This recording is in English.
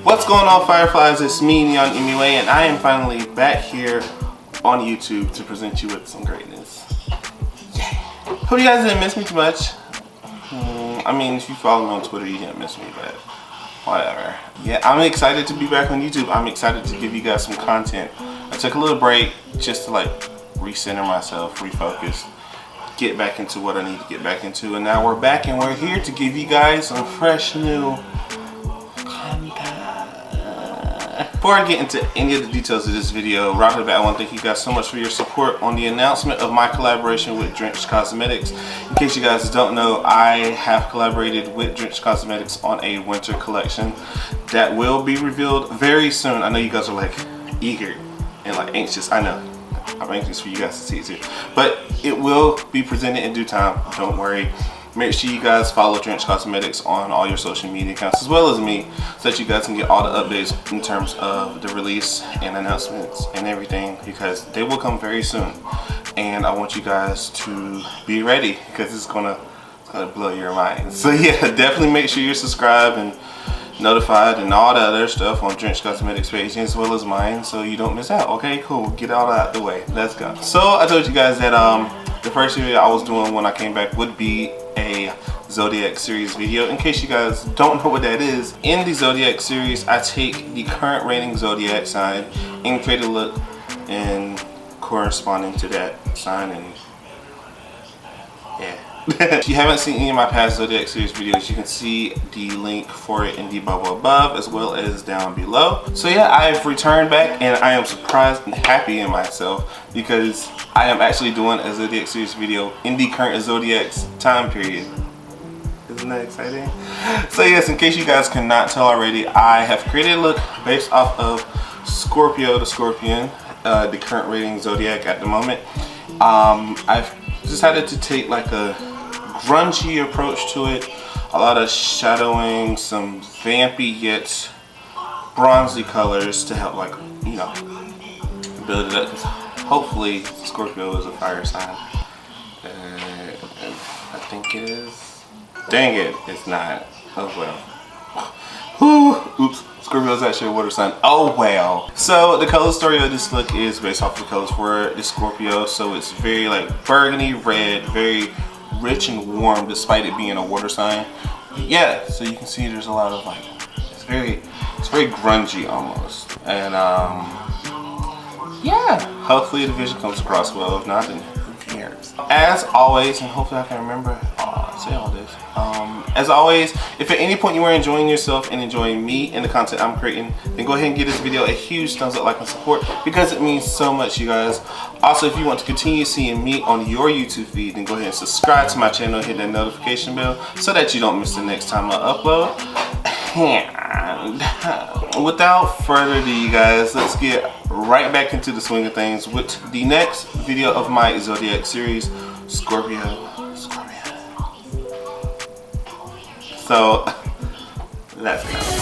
What's going on, Fireflies? It's me, Neon Emue, and I am finally back here on YouTube to present you with some greatness. Yeah. Hope you guys didn't miss me too much. I mean, if you follow me on Twitter, you didn't miss me, but whatever. Yeah, I'm excited to be back on YouTube. I'm excited to give you guys some content. I took a little break just to like recenter myself, refocus, get back into what I need to get back into, and now we're back and we're here to give you guys some fresh new content. Before I get into any of the details of this video, right off the bat, I want to thank you guys so much for your support on the announcement of my collaboration with Drenched Cosmetics. In case you guys don't know, I have collaborated with Drenched Cosmetics on a winter collection that will be revealed very soon. I know you guys are like eager and like anxious. I know. I'm anxious for you guys to see it too. But it will be presented in due time. Don't worry. Make sure you guys follow Drenched Cosmetics on all your social media accounts as well as me, so that you guys can get all the updates in terms of the release and announcements and everything, because they will come very soon. And I want you guys to be ready, because it's gonna blow your mind. So yeah, definitely make sure you're subscribed and notified and all that other stuff on Drenched Cosmetics page as well as mine, so you don't miss out. Okay, cool. Get all that out the way. Let's go. So I told you guys that the first video I was doing when I came back would be a Zodiac Series video. In case you guys don't know what that is, in the Zodiac Series, I take the current rating Zodiac sign and create a look and corresponding to that sign, and yeah. If you haven't seen any of my past Zodiac Series videos, you can see the link for it in the bubble above as well as down below. So yeah, I've returned back and I am surprised and happy in myself because I am actually doing a Zodiac Series video in the current Zodiac's time period. Isn't that exciting? So yes, in case you guys cannot tell already, I have created a look based off of Scorpio the Scorpion, the current rating Zodiac at the moment. I've decided to take like a grungy approach to it, a lot of shadowing, some vampy yet bronzy colors to help, like, you know, build it up, because hopefully Scorpio is a fire sign. I think it is. Dang it, it's not. Oh well. Whew. Oops. Scorpio is actually a water sign. Oh well. So the color story of this look is based off the colors for the Scorpio. So it's very like burgundy red, very rich and warm despite it being a water sign. Yeah, so you can see there's a lot of like, it's very grungy almost. And yeah, hopefully the vision comes across well. If not, then who cares? As always, and hopefully I can remember say all this. As always, if at any point you are enjoying yourself and enjoying me and the content I'm creating, then go ahead and give this video a huge thumbs up, like, and support, because it means so much, you guys. Also, if you want to continue seeing me on your YouTube feed, then go ahead and subscribe to my channel, hit that notification bell so that you don't miss the next time I upload. And without further ado, you guys, let's get right back into the swing of things with the next video of my Zodiac Series, Scorpio. So, let's go.